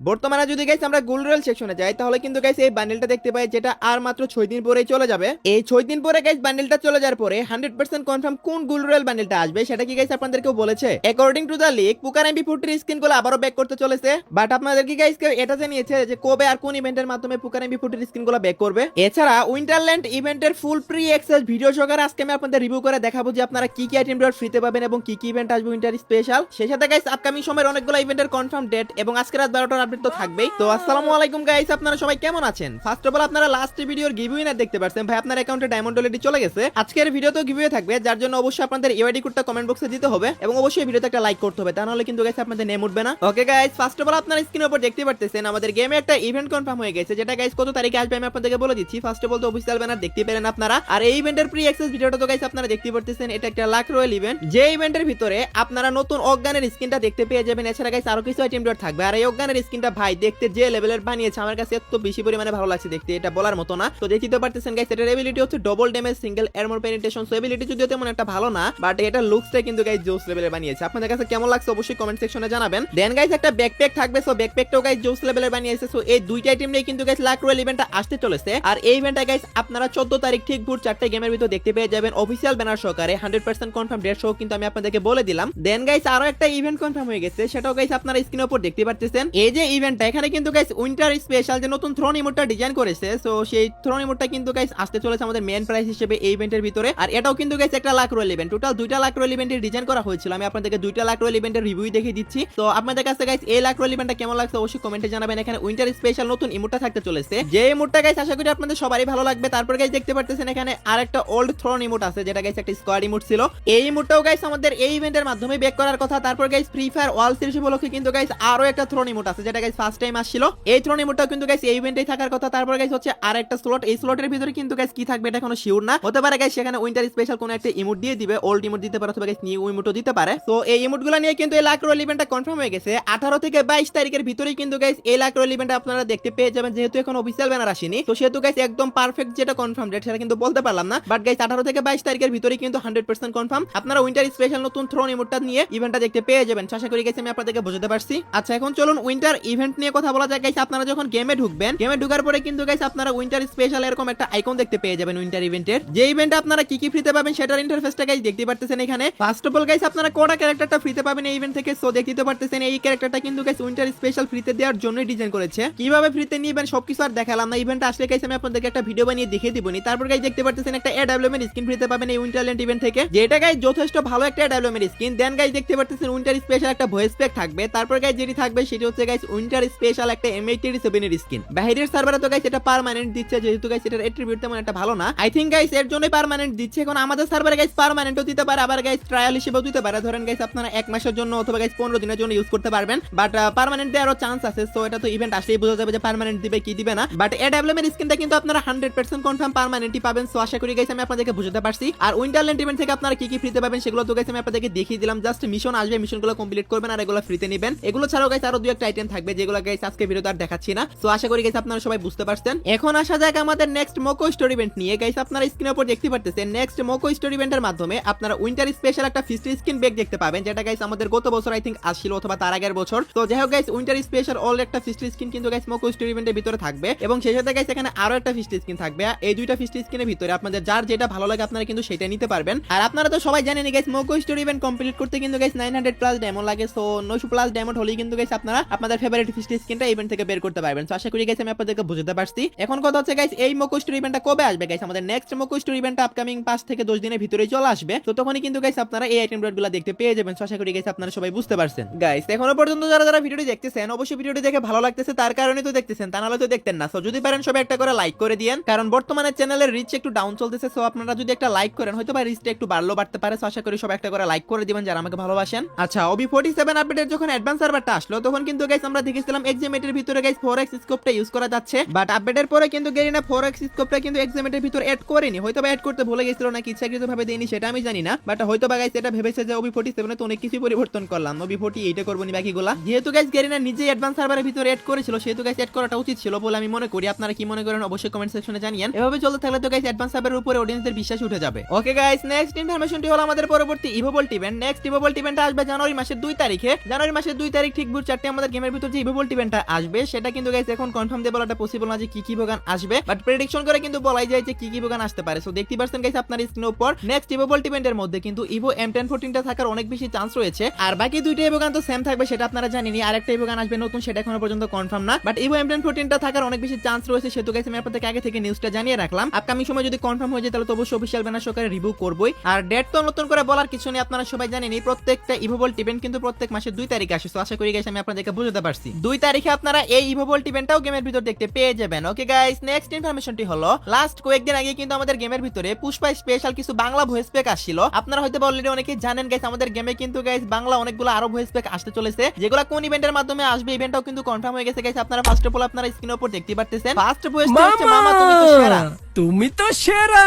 বর্তমানে যদি গাইস আমরা গোল্ড রয়্যাল সেকশনে যাই তাহলে কিন্তু গাইস এই বান্ডেলটা দেখতে পাই, যেটা আর মাত্র 6 দিন পরেই চলে যাবে। এই 6 দিন পরে গাইস বান্ডেলটা চলে যাওয়ার পরে 100% কনফার্ম কোন গোল্ড রয়্যাল বান্ডেলটা আসবে সেটা কি গাইস আপনাদেরকেও বলেছে। অ্যাকর্ডিং টু দা লিক পুকার এমপি40 স্কিনগুলো আবারও ব্যাক করতে চলেছে, বাট আপনাদের কি গাইস কেউ এটা জানিয়েছে যে কবে আর কোন ইভেন্টের মাধ্যমে পুকার এমপি40 স্কিনগুলো ব্যাক করবে? এছাড়া উইন্টারল্যান্ড ইভেন্টের ফুল প্রি অ্যাক্সেস ভিডিও সহকারে আজকে আমি আপনাদের রিভিউ করে দেখাবো যে আপনারা কি কি আইটেম ডট ফ্রিতে পাবেন এবং কি কি ইভেন্ট আসবে উইন্টার স্পেশাল। সেই সাথে গাইস আপকামিং সময়ের অনেকগুলো ইভেন্টের কনফার্ম ডেট এবং আজকে রাত 12টার আপডেট তো থাকবেই। তো আসসালামু আলাইকুম গাইস, আপনারা সবাই কেমন আছেন? ফার্স্ট অফ অল আপনারা লাস্ট ভিডিওর গিভওয়ে দেখতে পাচ্ছেন, ভাই আপনার অ্যাকাউন্টে ডায়মন্ড অলরেডি চলে গেছে। আজকের ভিডিওতেও গিভওয়ে থাকবে, যার জন্য অবশ্যই আপনাদের ইউআইডি কোডটা কমেন্ট বক্সে দিতে হবে এবং অবশ্যই ভিডিওতে একটা লাইক করতে হবে, তা নাহলে কিন্তু গাইস আপনাদের নেম উঠবে না। Okay guys, first of all আপনারা স্ক্রিনের উপর দেখতে পাচ্ছেন আমাদের গেমে একটা ইভেন্ট কনফার্ম হয়ে গেছে, যেটা গাইস কত তারিখে আসবে আমি আপনাদেরকে বলে দিচ্ছি। ফার্স্ট অফ অল তো অফিশিয়াল ব্যানার দেখতে পেলেন আপনারা, আর এই ইভেন্টের প্রি অ্যাক্সেস ভিডিওটা তো গাইস আপনারা দেখতে পাচ্ছেন। এটা একটা লাক রয়্যাল ইভেন্ট, যে ইভেন্টের ভিতরে আপনারা নতুন অজ্ঞানের স্কিনটা দেখতে পেয়ে যাবেন। এছাড়া গাইস আরো কিছু আইটেম ডট থাকবে, আর এই অজ্ঞানের স্কিনটা ভাই দেখতে যে লেভেলের বানিয়েছে আমার কাছে এত বেশি পরিমাণে ভালো লাগছে দেখতে, এটা বলার মতো না। তো দেখতে পারতেছেন গাইস এটার এবিলিটি হচ্ছে double damage single armor penetration. So ability যদিও তেমন একটা ভালো না, বাট এটা লুকসটা কিন্তু গাইস জোস লেভেলের বানিয়েছে। আপনাদের কাছে কেমন লাগছে অবশ্যই কমেন্ট সেকশনে জানাবেন। দেন গাইস একটা ব্যাকপ্যাক থাকবে, সো ব্যাকপ্যাকটাও গাইস জোস লেভেলের বানিয়েছে। সো এই দুইটা আইটেম নিয়ে কিন্তু গাইস লাক রয়্যাল ইভেন্টটা আসতে চলেছে, আর এই ইভেন্টটা গাইস আপনারা 14 তারিখ ঠিক ভোর 4টা গেমের ভিতর দেখতে পেয়ে যাবেন অফিশিয়াল ব্যানার সহকারে 100% কনফার্ম ডেট সহ কিন্তু আমি আপনাদেরকে বলে দিলাম। দেন গাইস আরো একটা ইভেন্ট কনফার্ম হয়ে গেছে, সেটাও গাইস আপনারা স্ক্রিনের উপর দেখতে পাচ্ছেন। এই যে ইভেন্টটা এখানে কিন্তু গাইস উইন্টার স্পেশাল যে নতুন থ্রোন ইমোটটা ডিজাইন করেছে, সো সেই থ্রোন ইমোটটা কিন্তু গাইস আসতে চলেছে আমাদের মেইন প্রাইস হিসেবে এই ইভেন্টের ভিতরে। আর এটাও কিন্তু গাইস একটা লাক রয়্যাল ইভেন্ট, টোটাল 2টা লাক রয়্যাল ইভেন্টের ডিজাইন করা হয়েছিল। আমি আপনাদেরকে 2টা লাক রয়্যাল ইভেন্টের রিভিউ দেখিয়ে দিচ্ছি। তো আপনাদের কাছে গাইস এই লাক রয়্যাল ইভেন্টটা কেমন লাগছে অবশ্যই কমেন্টে জানাবেন। এখানে উইন্টার স্পেশাল নতুন ইমোটটা থাকতে চলেছে, যে ইমোটটা গাইস আশা করি আপনাদের সবারই ভালো লাগবে। তারপর গাইস দেখতে পাচ্ছেন এখানে আরেকটা ওল্ড থ্রোন ইমোট আছে, যেটা গাইস একটা স্কোয়াড ইমোট ছিল। এই ইমোটটাও গাইস আমাদের এই ইভেন্টের মাধ্যমে ব্যাক করার কথা। তারপর guys free fire world series উপলক্ষে কিন্তু গাইস আরো একটা থ্রোন ইমোট আছে, যেটা গাইস ফার্স্ট টাইম আসছিল। এই থ্রোন ইমোটটাও কিন্তু গাইস এই ইভেন্টেই থাকার কথা। তারপর গাইস হচ্ছে আরেকটা স্লট, এই স্লটের ভিতরে কিন্তু গাইস কি থাকবে এটা কোনো শিওর না, হতে পারে গাইস সেখানে উইন্টার স্পেশাল কোনো একটা ইমোট দিয়ে দিবে, ওল্ড ইমোট দিতে পারে অথবা গাইস নিউ ইমোটও দিতে পারে। তো এই ইমোটগুলো নিয়ে কিন্তু এই লাক রয়্যাল ইভেন্টটা কনফার্ম হয়ে গেছে। 18 থেকে 22 তারিখের ভিতরেই কিন্তু গাইস এই লাক রয়্যাল ইভেন্টটা আপনারা দেখতে পেয়ে যাবেন। যেহেতু এখন অফিশিয়াল ব্যানার আসেনি, তো সেহেতু গাইস একদম পারফেক্ট যেটা কনফার্ম ডেট সেটা কিন্তু বলতে পারলাম না, বাট গাইস 18 থেকে 22 তারিখের ভিতরেই কিন্তু 100% কনফার্ম আপনারা উইন্টার স্পেশাল নতুন থ্রোন ইমোটটা নিয়ে ইভেন্টটা দেখতে পেয়ে যাবেন। আশা করি গাইস আমি আপনাদেরকে বোঝাতে পারছি। আচ্ছা এখন চলুন উইন্টার ইভেন্ট নিয়ে কথা বলা যাক। গাইস আপনারা যখন গেমে ঢুকবেন, গেমে ঢোকার পরে কিন্তু গাইস আপনারা উইন্টার স্পেশাল এরকম একটা আইকন দেখতে পেয়ে যাবেন উইন্টার ইভেন্টের, যে ইভেন্টে আপনারা কি কি ফ্রিতে পাবেন সেটার ইন্টারফেসটা গাইস দেখতে পারতেছেন এখানে। ফার্স্ট অফ অল গাইস আপনারা কোডা ক্যারেক্টারটা ফ্রিতে পাবেন এই ইভেন্ট থেকে। সো দেখতে পারতেছেন এই ক্যারেক্টারটা কিন্তু গাইস উইন্টার স্পেশাল ফ্রিতে দেওয়ার জন্যই ডিজাইন করেছে। কিভাবে ফ্রিতে নিবেন সবকিছু আর দেখালাম না, ইভেন্ট আসলে গাইস আমি আপনাদেরকে একটা ভিডিও বানিয়ে দেখিয়ে দিবনি। তারপর গাইস দেখতে পারতেছেন একটা এডব্লিউএম এর স্কিন ফ্রিতে পাবেন এই উইন্টারল্যান্ড ইভেন্ট থেকে, যেটা গাইস যথেষ্ট ভালো একটা এডব্লিউএম এর স্কিন। দেন গাইস দেখতে পারতেছেন উইন্টার স্পেশাল একটা ভয়েস প্যাক থাকবে। তারপর গাইস যেটি থাকবে সেটি হচ্ছে গাইস উইন্টার স্পেশাল একটা M837 এর স্কিন। বাইরের সার্ভারে তো গাইস এটা পার্মানেন্ট দিচ্ছে, যেহেতু গাইস এটার অ্যাট্রিবিউট তেমন একটা ভালো না। আই থিংক গাইস এর জন্যই পার্মানেন্ট দিচ্ছে। এখন আমাদের সার্ভারে গাইস পার্মানেন্টও দিতে পারে, আবার গাইস ট্রায়াল হিসেবেও দিতে পারে। ধরেন গাইস আপনারা 1 মাসের জন্য অথবা গাইস 15 দিনের জন্য ইউজ করতে পারবেন, বাট পার্মানেন্ট দেওয়ারও চান্স আছে। সো এটা তো ইভেন্ট আসলেই বোঝা যাবে যে পার্মানেন্ট দিবে কি দিবে না, বাট এডব্লিউএম এর স্কিনটা কিন্তু আপনারা 100% কনফার্ম পার্মানেন্টই পাবেন। সো আশা করি গাইস আমি আপনাদেরকে বুঝাতে পারছি। আর উইন্টারল্যান্ড ইভেন্ট থেকে আপনারা কি কি ফ্রিতে পাবেন সেগুলো তো গাইস আমি আপনাদেরকে দেখিয়ে দিলাম। জাস্ট মিশন আসবে, মিশনগুলো কমপ্লিট করবেন আর এগুলো ফ্রিতে নেবেন। এগুলো ছাড়াও গাইস আরো দুই একটা আইটেম থাকবে, যেগুলো গাইস আজকে ভিডিওতে আর দেখাচ্ছি না। সো আশা করি গাইস আপনারা সবাই বুঝতে পারছেন। এখন আসা যাক আমাদের নেক্সট মোকো স্টোরি ইভেন্ট নিয়ে। গাইস আপনারা স্ক্রিনের উপর দেখতে পারতেছেন নেক্সট মোকো স্টোরি ইভেন্টের মাধ্যমে আপনারা উইন্টার স্পেশাল একটা ফিস্টি স্কিন ব্যাগ দেখতে পাবেন, যেটা গাইস আমাদের গত বছর আই থিংক আসছিল অথবা তার আগের বছর। তো যাই হোক গাইস উইন্টার স্পেশাল অল একটা ফিস্টি স্কিন কিন্তু গাইস মোকো স্টোরি ইভেন্টের ভিতরে থাকবে, এবং সেই সাথে গাইস এখানে আরো একটা ফিস্টি স্কিন থাকবে। এই দুইটা ফিস্টি স্কিনের ভিতরে আপনাদের যার যেটা ভালো লাগে আপনারা কিন্তু সেটা নিতে পারবেন। আর আপনারা তো সবাই জানেন গাইস মোকো স্টোরি ইভেন্ট কমপ্লিট করতে কিন্তু গাইস 900 প্লাস ডায়মন্ড লাগে। সো 900 প্লাস ডায়মন্ড হলেই কিন্তু গাইস আপনারা আপনাদের ফেভারিট ফিস্টি স্কিনটা ইভেন্ট থেকে বের করতে পারবেন। সো আশা করি গাইস আমি আপনাদেরকে বুঝাতে পারছি। এখন কথা হচ্ছে গাইস এই মোকো স্টোরি ইভেন্টটা কবে আসবে? গাইস আমাদের নেক্সট মোকো স্টোরি ইভেন্টটা আপকামিং 5 থেকে 10 দিনের ভিতরেই চলে আসবে। তো তখনই কিন্তু গাইস আপনারা এই আইটেম ডটগুলো দেখতে পেয়ে যাবেন। সো আশা করি গাইস আপনারা সবাই বুঝতে পারছেন। গাইস এখনো পর্যন্ত যারা যারা ভিডিওটি দেখতেছেন অবশ্যই ভিডিওটি দেখে ভালো লাগতেছে তার কারণে তো দেখতেছেন, তা নাহলে তো দেখতেন না। সো যদি পারেন সবাই একটা করে লাইক করে দিয়েন, কারণ বর্তমানে চ্যানেলের রিচ একটু ডাউন চলতেছে। সো আপনারা যদি একটা লাইক করেন হয়তো বা রিচটা একটু বাড়লো বাড়তে পারে। সো আশা করি সবাই একটা করে লাইক করে দিবেন যারা আমাকে ভালোবাসেন। আচ্ছা OB47 আপডেটের যখন অ্যাডভান্স সার্ভারটা আসলো তখন কিন্তু গাইস আমরা দেখেছিলাম এক্সামেটের ভিতরে গাইস 4x স্কোপটা ইউজ করা যাচ্ছে, বাট আপডেটের পরে কিন্তু গেরিনা 4x স্কোপটা কিন্তু এক্সামেটের ভিতরে অ্যাড করেনি। হয়তো বা অ্যাড করতে ভুলে গেছিল নাকি ইচ্ছাকৃতভাবে দেয়নি সেটা আমি জানি না, বাট হয়তো বা গাইস এটা ভেবেছে যে OB47 তো অনেক কিছু পরিবর্তন করলাম, OB48 করব নি বাকিগুলা। যেহেতু গাইস গেরিনা নিজে অ্যাডভান্স সার্ভারের ভিতরে অ্যাড করেছিল সেহেতু গাইস অ্যাড করাটা উচিত ছিল বলে আমি মনে করি। আপনারা কি মনে করেন অবশ্যই কমেন্ট সেকশনে জানিয়েন। এভাবে চলতে থাকলে তো গাইস অ্যাডভান্স সার্ভারের উপরে অডিয়েন্সের বিশ্বাস উঠে যাবে। ওকে গাইস নেক্সট ইনফরমেশনটি হলো আমাদের পরবর্তী ইভোভল্ট ইভেন্ট। নেক্সট ইভোভল্ট ইভেন্ট আসবে জানুয়ারি মাসের 2 তারিখে। জানুয়ারি মাসের 2 তারিখ ঠিক ভোর 4টে আমাদের গেমের ভিতর যে ইভোল্ট ইভেন্টটা আসবে সেটা কিন্তু গাইস এখন কনফার্ম দিয়ে বলাটা পসিবল না যে কি কি ইভোগান আসবে, বাট প্রেডিকশন করে কিন্তু বলাই যায় যে কি কি ইভোগান আসতে পারে। সো দেখতে পাচ্ছেন গাইস আপনার স্ক্রিনের উপর নেক্সট ইভোল্ট ইভেন্টের মধ্যে কিন্তু ইভো M1014টা থাকার অনেক বেশি চান্স রয়েছে। আর বাকি দুইটা ইভোগান তো সেম থাকবে সেটা আপনারা জানেনই, আরেকটা ইভোগান আসবে নতুন, সেটা এখনো পর্যন্ত কনফার্ম না, বাট ইভো M1014টা থাকার অনেক বেশি চান্স রয়েছে। সেহেতু গাইস আমি আপনাদেরকে আগে থেকে নিউজটা জানিয়ে রাখলাম। আপকামিং সময় যদি কনফার্ম হয়ে যায় তাহলে তো অবশ্যই অফিশিয়াল ব্যানার সহকারে রিভিউ করবই। আর ডেট তো নতুন করে বলার কিছু নেই, আপনারা সবাই জানেনই প্রত্যেকটা ইভোল্ট ইভেন্ট কিন্তু প্রত্যেক মাসে 2 তারিখে আসে। সো আশা করি গাইস আমি আপনাদেরকে বুঝাতে পারছি, 2 তারিখে আপনারা এই ইভোল্ট ইভেন্টটাও গেমের ভিতর দেখতে পেয়ে যাবেন। ওকে গাইস, নেক্সট ইনফরমেশনটি হলো লাস্ট কয়েকদিন আগে কিন্তু আমাদের গেমের ভিতরে পুষ্পা স্পেশাল কিছু বাংলা ভয়েস প্যাক আসছিল। আপনারা হয়তো অলরেডি অনেকেই জানেন গাইস আমাদের গেমে কিন্তু গাইস বাংলা অনেকগুলো আরো ভয়েস প্যাক আসতে চলেছে, যেগুলো কোন ইভেন্টের মাধ্যমে আসবে ইভেন্টটাও কিন্তু কনফার্ম হয়ে গেছে গাইস। আপনারা ফার্স্ট অফ অল আপনারা স্ক্রিনের উপর দেখতে পারতেছেন ফার্স্ট ভয়েসটা হচ্ছে মামা তুমি তো সেরা। তুমি তো সেরা।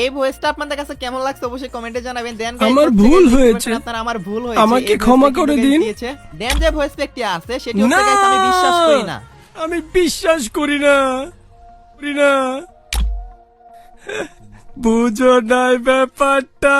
এই ভয়েসটা আপনাদের কাছে কেমন লাগছে অবশ্যই কমেন্টে জানাবেন। দেন আমার ভুল হয়েছে, আপনারা আমার ভুল হয়েছে আমাকে ক্ষমা করে দিন। দেন যে ভয়েস প্যাকটি আছে সেটি হচ্ছে গাইস আমি বিশ্বাস করি না, আমি বিশ্বাস করি না, বুঝো নাই ব্যাপারটা।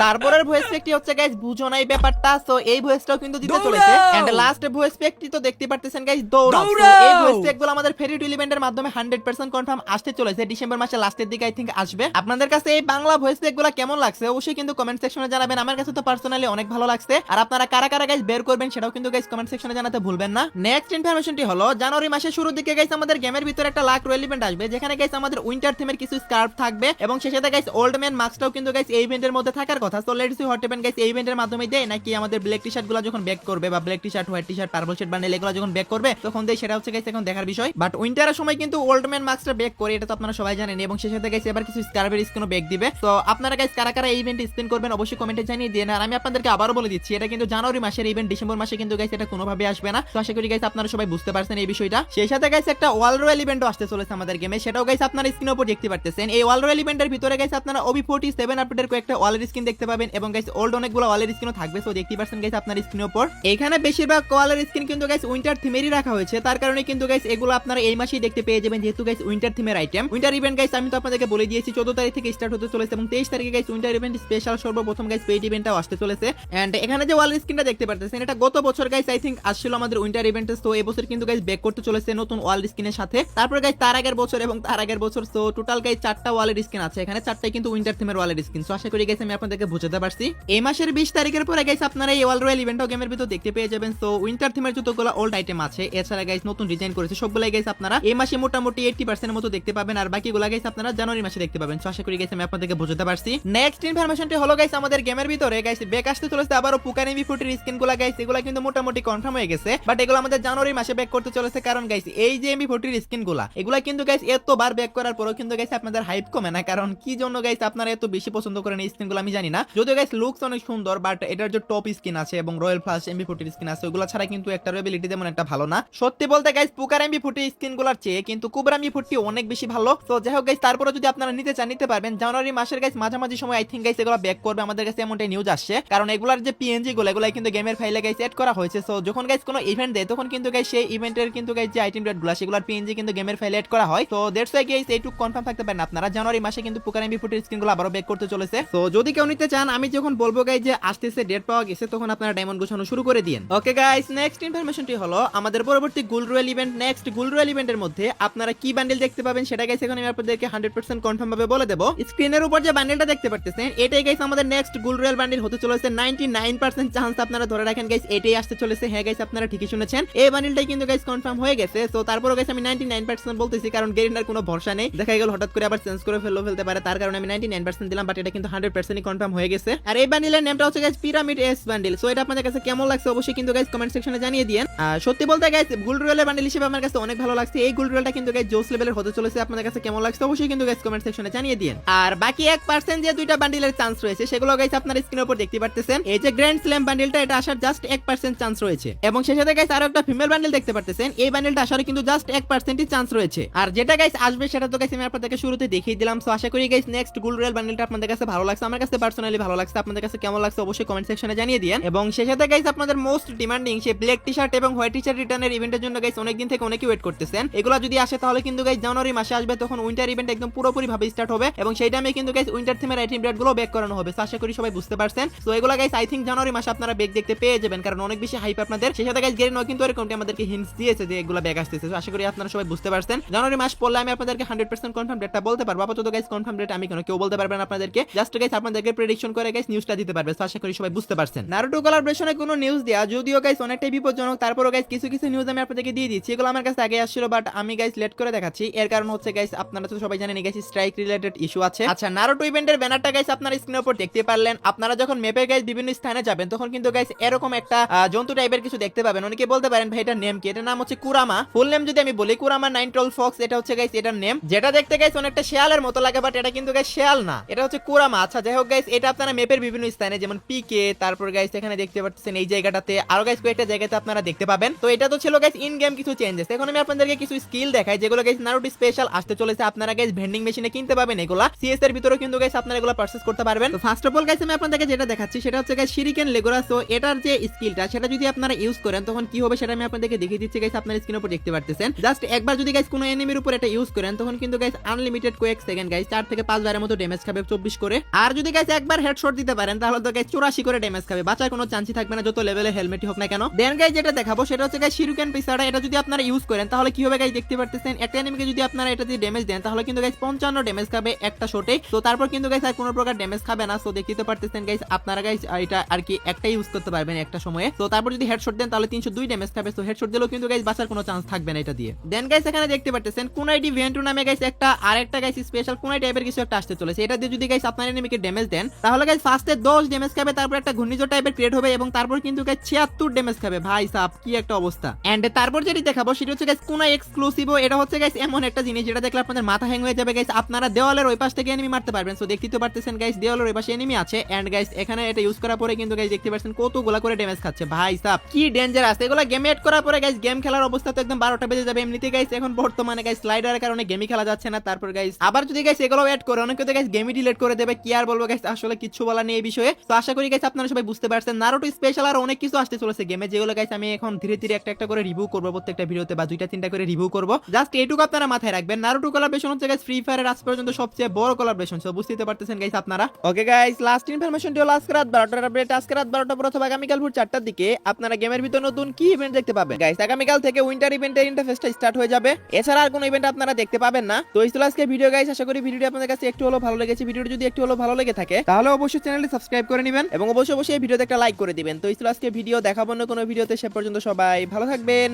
তারপরের ভয়েস প্যাকটি হচ্ছে গাইস বুঝো নাই ব্যাপারটা। সো এই ভয়েসটাও কিন্তু দিতে চলেছে এন্ড লাস্ট ভয়েস প্যাকটি তো দেখতে পারতেছেন গাইস দৌড়াও। সো এই ভয়েস প্যাকগুলো আমাদের ফেরি টু ইভেন্টের মাধ্যমে 100% কনফার্ম আসতে চলেছে, ডিসেম্বর মাসের লাস্টের দিকে আই থিংক আসবে। আপনাদের কাছে এই বাংলা ভয়েস প্যাকগুলো কেমন লাগছে অবশ্যই কিন্তু কমেন্ট সেকশনে জানাবেন। আমার কাছে তো পার্সোনালি অনেক ভালো লাগছে, আর আপনারা কারা কারা গাইস বের করবেন সেটাও কিন্তু গাইস কমেন্ট সেকশনে জানাতে ভুলবেন না। নেক্সট ইনফরমেশনটি হলো জানুয়ারি মাসের শুরুর দিকে গাইস আমাদের গেমের ভিতরে একটা লাক রয়্যাল ইভেন্ট আসবে, যেখানে গাইস আমাদের উইন্টার থিমের কিছু স্কার্ফ থাকবে এবং সেই সাথে গাইস ওল্ড ম্যান মাস্কটাও কিন্তু গাইস এই ইভেন্টের মধ্যে থাকার কথা। So let's see what happen guys এই ইভেন্টের মাধ্যমে দেয় নাকি আমাদের ব্ল্যাক টি-শার্ট গুলো যখন ব্যাক করবে বা black T-shirt white T-shirt purple shirt bundle এগুলো যখন ব্যাক করবে তখন দেয়, সেটা হচ্ছে গাইস এখন দেখার বিষয়। বাট উইন্টারের সময় কিন্তু ওল্ড ম্যান মাস্কটা ব্যাক করে, এটা তো আপনারা সবাই জানেন, এবং সেই সাথে গাইস এবার কিছু স্কার্ফের স্কিনও ব্যাক দিবে। তো আপনারা গাইস কারা কারা এই ইভেন্টে স্পিন করবেন অবশ্যই কমেন্টে জানিয়ে দিন। আর আমি আপনাদেরকে আবারো বলে দিচ্ছি এটা কিন্তু জানুয়ারি মাসের ইভেন্ট, ডিসেম্বর মাসে কিন্তু গাইস এটা কোনোভাবে আসবে না। তো আশা করি গাইস আপনারা সবাই বুঝতে পারছেন এই বিষয়টা। সেই সাথে গাইস একটা ওয়াল রয়্যাল ইভেন্টও আসতে চলেছে আমাদের গেমে, সেটাও গাইস আপনারা স্ক্রিনের উপর দেখতে পারতেছেন। এই ওয়াল রয়্যাল ইভেন্টের ভিতরে গাইস আপনারা OB47 আপডেটের কয়েকটা ওয়ালের স্কিন দেখতে পাবেন এবং গাইস ওল্ড অনেকগুলো ওয়ালের স্কিনও থাকবে। সো দেখতে পাচ্ছেন গাইস আপনার স্ক্রিনের উপর এখানে বেশিরভাগ ওয়ালের স্কিন কিন্তু গাইস উইন্টার থিমেরই রাখা হয়েছে, তার কারণে কিন্তু গাইস এগুলো আপনারা এই মাসেই দেখতে পেয়ে যাবেন, যেহেতু গাইস উইন্টার থিমের আইটেম। উইন্টার ইভেন্ট গাইস আমি তো আপনাদেরকে বলে দিয়েছি 14 তারিখ থেকে স্টার্ট হতে চলেছে এবং 23 তারিখে গাইস উইন্টার ইভেন্ট স্পেশাল সর্বপ্রথম গাইস পেইড ইভেন্টটাও আসতে চলেছে। এন্ড এখানে যে ওয়ালের স্কিনটা দেখতে পারতেছেন এটা গত বছর গাইস আই থিংক আসছিল আমাদের উইন্টার ইভেন্টে। তো এই বছর কিন্তু গাইস ব্যাক করতে চলেছে নতুন ওয়াল স্কিনের সাথে। তারপর গাইস তার আগের বছর এবং তার আগের বছর, সো টোটাল গাইস 4টা ওয়ালের স্কিন আছে এখানে, 4টাই কিন্তু উইন্টার থিমের ওয়ালের স্কিন। সো আশা করি গাইস আমি আপনাদেরকে বুঝাতে পারছি। এই মাসের 20 তারিখের পরে গাইস আপনারা এই ওয়াল রয়্যাল ইভেন্টও গেমের ভিতর দেখতে পেয়ে যাবেন। সো উইন্টার থিমের যতগুলো ওল্ড আইটেম আছে এছাড়া গাইস নতুন ডিজাইন করেছে সবগুলাই গাইস আপনারা এই মাসে মোটামুটি 80% এর মতো দেখতে পাবেন, আর বাকিগুলো গাইস আপনারা জানুয়ারি মাসে দেখতে পাবেন। সো আশা করি গাইস আমি আপনাদেরকে বুঝাতে পারছি। নেক্সট ইনফরমেশনটি হলো গাইস আমাদের গেমের ভিতরে গাইস ব্যাক আসতে চলেছে আবারো পুকার MB40 স্কিনগুলো গাইস, এগুলো কিন্তু মোটামুটি কনফার্ম হয়ে গেছে, বাট এগুলো আমাদের জানুয়ারি মাসে ব্যাক করতে চলেছে। কারণ গাইস এই যে MB40 স্কিনগুলো এগুলো কিন্তু গাইস এতবার ব্যাক করার পরেও কিন্তু গাইস আপনাদের হাইপ কমে না। কারণ কি জন্য গাইস আপনারা এত বেশি পছন্দ করেন এই স্কিনগুলো আমি জানি না, যদিও গাইস লুকস অনেক সুন্দর, বাট এটার যে টপ স্কিন আছে এবং রয়্যাল ফ্লাশ MB40 স্কিন আছে ওগুলো ছাড়া কিন্তু একটা রেবিলিটি তেমন একটা ভালো না। সত্যি বলতে গাইস পুকার MB40 স্কিনগুলোর চেয়ে কিন্তু কুবরা MB40 অনেক বেশি ভালো। তো যাই হোক গাইস তারপরে যদি আপনারা নিতে চান নিতে পারবেন। জানুয়ারি মাসের গাইস মাঝামাঝি সময় আই থিংক গাইস এগুলো ব্যাক করবে, আমাদের কাছে এমনটাই নিউজ আসছে। কারণ এগুলার যে PNG গুলো এগুলো কিন্তু গেমের ফাইলে গাইস এড করা হয়েছে। সো যখন গাইস কোনো ইভেন্ট দেয় তখন কিন্তু গাইস সেই ইভেন্টের কিন্তু গাইস যে আইটেম রেটগুলো সেগুলোর PNG কিন্তু গেমের ফাইলে এড করা হয়। তো দ্যাটস ওয়াই গাইস এইটুকু কনফার্ম থাকতে পারেন আপনারা জানুয়ারি মাসে কিন্তু পুকার MB40 স্কিনগুলো আবারো ব্যাক করতে চলেছে। তো যদি কেউ নিতে চান আমি যখন বলবো গাইস যে আসতেছে ডেট পাওয়া গেছে তখন আপনারা ডায়মন্ড গোছানো শুরু করে দিন। ওকে গাইস নেক্সট ইনফরমেশনটি হলো আমাদের পরবর্তী gold royal event. Next gold royal ইভেন্টের মধ্যে আপনারা কি বান্ডেল দেখতে পাবেন সেটা গাইস এখন আমি আপনাদেরকে 100% কনফার্ম ভাবে বলে দেব। স্ক্রিনের উপর যে বান্ডেলটা দেখতে পারতেছেন এটাই গাইস আমাদের নেক্সট গোল্ড রয়্যাল বান্ডেল হতে চলেছে। 99% চান্স আপনারা ধরে রাখেন গাইস এটাই আসতে চলেছে। হ্যাঁ গাইস আপনারা ঠিকই শুনেছেন, এই বান্ডেলটাই কিন্তু গাইস কনফার্ম হয়ে গেছে। তো তারপরও গাইস আমি 99% বলতেছি কারণ গেরিনার কোনো ভরসা নেই, দেখা গেল হঠাৎ করে আবার চেঞ্জ করে ফেলতে পারে, তার কারণে আমি 99% দিলাম, বাট এটা কিন্তু 100% কনফার্ম হয়ে গেছে। আর এই বান্ডেলের নামটা হচ্ছে guys pyramid S bundle. So এটা আপনাদের কাছে কেমন লাগছে অবশ্যই কিন্তু গাইস কমেন্ট সেকশনে জানিয়ে দিন। সত্যি বলতে গাইস গোল্ড রয়্যাল বান্ডেল হিসেবে আমার কাছে অনেক ভালো লাগছে। এই গোল্ড রয়্যালটা কিন্তু গাইস জোস লেভেলের হতে চলেছে, আপনাদের কাছে কেমন লাগছে অবশ্যই কিন্তু গাইস কমেন্ট সেকশনে জানিয়ে দিন। আর বাকি 1% যে দুইটা বান্ডেলের চান্স রয়েছে সেগুলো গাইস আপনারা স্ক্রিনের উপর দেখতে পারতেছেন। এই যে গ্র্যান্ড স্ল্যাম বান্ডেলটা এটা আসার জাস্ট 1% চান্স রয়েছে, এবং সেই সাথে গাইস আরো একটা ফিমেল বান্ডেল দেখতে পারতেছেন। এই বান্ডেলটা আসার কিন্তু জাস্ট 1%ই চান্স রয়েছে। আর যেটা গাইস আসবে সেটা তো গাইস আমি আপনাদেরকে শুরুতে দেখিয়ে দিলাম। সো আশা করি গাইস নেক্সট গোল্ড রয়্যাল বান্ডেলটা আপনাদের কাছে ভালো লাগছে। আমার কাছে পার্সোনালি ভালো লাগছে, আপনাদের কাছে কেমন লাগছে অবশ্যই কমেন্ট সেকশনে জানিয়ে দিন। এবং সেই সাথে গাইস আপনাদের মোস্ট ডিমান্ডিং সেই ব্ল্যাক টি শার্ট এবং হোয়াইট টি শার্ট রিটার্নের ইভেন্টের জন্য গাইস অনেকদিন থেকে অনেকেই ওয়েট করতেছেন। এগুলো যদি আসে তাহলে কিন্তু গাইস জানুয়ারি মাসে আসবে, তখন উইন্টার ইভেন্ট একদম পুরোপুরি ভাবে স্টার্ট হবে এবং সেই টাইমে কিন্তু গাইস উইন্টার থিমের আইটেম ব্র্যান্ড গুলো ব্যাক করানো হবে। আশা করি সবাই বুঝতে পারছেন। তো এগুলো গাইস আই থিংক জানুয়ারি মাসে আপনারা ব্যাক দেখতে পেয়ে যাবেন, কারণ অনেক বেশি হাইপ আপনাদের। সেই সাথে গাইস গেরিনো কিন্তু এরকমটি আমাদেরকে হিন্টস দিয়েছে যে এগুলো ব্যাক আসতেছে। তো আশা করি আপনারা সবাই বুঝতে পারছেন। জানুয়ারি মাস পড়লে আমি আপনাদেরকে 100% কনফার্ম ডেটটা বলতে পারবো। আপাতত গাইস কনফার্ম ডেট আমি কেউ বলতে পারবেন আপনাদেরকে, জাস্ট গাইস আপনাদেরকে প্রেডিকশন করে গাইস নিউজটা দিতে পারবে। তো আশা করি সবাই বুঝতে পারছেন। নারুটো কোলাবরেশনে কোনো নিউজ দেয়া যদিও গাইস অনেকটাই বিপজ্জনক, তারপরও গাইস কিছু কিছু নিউজ আমি আপনাদেরকে দিয়ে দিচ্ছি। এগুলো আমার কাছে আগে আসছিল, বাট আমি গাইস লেট করে দেখাচ্ছি। এর কারণ হচ্ছে গাইস আপনারা তো সবাই জানেন গাইস স্ট্রাইক রিলেটেড ইস্যু আছে। আচ্ছা, নারুটো ইভেন্টের ব্যানারটা গাইস আপনারা স্ক্রিনের উপর দেখতে পারলেন। আপনারা যখন ম্যাপে গাইস বিভিন্ন স্থানে যাবেন তখন কিন্তু গাইস এরকম একটা জন্তু টাইপের কিছু দেখতে পাবেন। অনেকে বলতে পারেন ভাই এটার নেম কি? এটার নাম হচ্ছে কুরামা। ফুল নেম যদি আমি বলি কুরামা নাইনট্রল ফক্স, এটা হচ্ছে গাইস এটার নেম, যেটা দেখতে গাইস অনেকটা শেয়ালের মতো লাগে, বাট এটা কিন্তু গাইস শেয়াল না, এটা হচ্ছে কুরামা। আচ্ছা যাই হোক গাইস, এটা আপনারা ম্যাপের বিভিন্ন স্থানে যেমন পিকে, তারপর গাইস এখানে দেখতে পাচ্ছেন এই জায়গাটাতে, আরো গাইস কয়েকটা জায়গাতে আপনারা দেখতে পাবেন। তো এটা তো ছিল গাইস ইন গেম কিছু চেঞ্জেস। এখন আমি আপনাদেরকে কিছু স্কিল দেখাই যেগুলো গাইস নারুটো স্পেশাল আসতে চলেছে। আপনারা গাইস ভেন্ডিং মেশিনে কিনতে পাবেন এগুলা, সিএস এর ভিতরে কিন্তু গাইস আপনারা এগুলা পারচেজ করতে পারবেন। তো ফার্স্ট অফ অল গাইস আমি আপনাদেরকে যেটা দেখাচ্ছি সেটা হচ্ছে গাইস শিরিকেন লেগোরা। তো এটার যে স্কিলটা সেটা যদি আপনারা ইউজ করেন তখন কি হবে সেটা আমি আপনাদেরকে দেখিয়ে দিচ্ছি গাইস। আপনারা স্ক্রিনের উপর দেখতে পারতেছেন, জাস্ট একবার যদি গাইস কোনো এনিমির উপর এটা ইউজ করেন তখন কিন্তু গাইস আনলিমিটেড কয়েক সেকেন্ড গাইস 4 থেকে 5 বারের মতো ড্যামেজ খাবে 24 করে। আর যদি গাইস একবার হেডশট দিতে পারেন তাহলে তো গাইস 84 করে ড্যামেজ খাবে, বাঁচার কোনো চান্সই থাকবে না যত লেভেলের হেলমেটই হোক না কেন। দেন গাইস যেটা দেখাবো সেটা হচ্ছে গাইস শিরিকেন পিসাটা। এটা যদি আপনারা ইউজ করেন তাহলে কি হবে গাইস দেখতে পারতেছেন, একটা এনিমিকে যদি আপনারা এটা দিয়ে ড্যামেজ দেন তাহলে কিন্তু গাইস 55 ড্যামেজ খাবে একটা শটে। তো তারপর কিন্তু গাইস আর কোনো প্রকার ড্যামেজ খাবে না। সো দেখতে পারতেছেন গাইস আপনারা গাইস এটা আর কি একটা ইউজ করতে পারবেন একটা সময়ে। তো তারপর যদি হেডশট দেন তাহলে 302 ড্যামেজ খাবে। তো হেডশট দিলেও কিন্তু গাইস বাঁচার কোনো চান্স থাকবে না এটা দিয়ে। দেন গাইস এখানে দেখতে পারতেছেন কুনাইডি ভেন্টু নামে গাইস একটা আরেকটা গাইস স্পেশাল কুনাই টাইপের কিছু একটা আসতে চলেছে। এটা দিয়ে যদি গাইস আপনার এনিমিকে ড্যামেজ দেন তাহলে গাইস ফার্স্টে 10 ড্যামেজ খাবে, তারপর একটা ঘূর্ণিঝড় টাইপের ক্রিয়েট হবে এবং তারপর কিন্তু গাইস 76 ড্যামেজ খাবে। ভাই সাপ কি একটা অবস্থা। এন্ড তারপর যেটি দেখাবো সেটা হচ্ছে গাইস কুনাই এক্সক্লুসিভ। এটা হচ্ছে গাইস এমন একটা জিনিস যেটা দেখলে আপনাদের মাথা হ্যাং হয়ে যাবে গাইস। আপনারা দেওয়ালের ওই পাশ থেকে এনিমি মারতে পারবেন। সো দেখতে পারতেছেন গাইস দেওয়ালের ওই পাশে এনিমি আছে এন্ড গাইস এখানে এটা ইউজ করার পরে কিন্তু গাইস দেখতে পাচ্ছেন কতগুলা করে ড্যামেজ খাচ্ছে। ভাই সাপ কি ডেঞ্জারাস। এগুলা গেমে এড করার পরে গাইস গেম খেলার অবস্থা তো একদম 12টা বেজে যাবে। এমনিতে গাইস এখন বর্তমানে গাইস স্লাইডারের কারণে গেমই খেলা যাচ্ছে না। তারপর গাইস আবার যদি গাইস এগুলো এড করে অনেকে তো গাইস গেমই ডিলিট করে দেবে। কি আর বলবো গাইস, আসলে কিছু বলা নেই এই বিষয়ে। তো আশা করি গাইস আপনারা সবাই বুঝতে পারছেন নারুটো স্পেশাল আর অনেক কিছু আসতে চলেছে গেমে, যেগুলো গাইস আমি এখন ধীরে ধীরে একটা একটা করে রিভিউ করব প্রত্যেকটা ভিডিওতে, বা 2-3টা করে রিভিউ করব। জাস্ট এইটুকু আপনারা মাথায় রাখবেন, নারুটো কোলাবরেশন হচ্ছে গাইস ফ্রি ফায়ারের আজ পর্যন্ত সবচেয়ে বড় কোলাবরেশন। সো বুঝতে পারতেছেন গাইস আপনারা। ওকে গাইস, লাস্ট ইনফরমেশনটি হলো আজকে রাত 12টার আপডেট। আজকে রাত 12টা পর অথবা আগামীকাল ভোর 4টার দিকে আপনারা গেমের ভিতর নতুন কি ইভেন্ট দেখতে পাবেন গাইস। আগামীকাল থেকে উইন্টার ইভেন্টের ইন্টারফেসটা স্টার্ট হয়ে যাবে, এছাড়া আর কোনো ইভেন্ট আপনারা দেখতে পাবেন না। তো এই ছিল আজকে ভিডিও গাইস। আশা করি ভিডিওটি আপনাদের কাছে একটু হলো ভালো লেগেছে। ভিডিওটি যদি একটু হলো ভালো লেগে থাকে তাহলে অবশ্যই চ্যানেলটি সাবস্ক্রাইব করে নেবেন এবং অবশ্যই এই ভিডিওতে একটা লাইক করে দিবেন। তো এই ছিল আজকে ভিডিও, দেখাবো না কোনো ভিডিওতে। সে পর্যন্ত সবাই ভালো থাকবেন।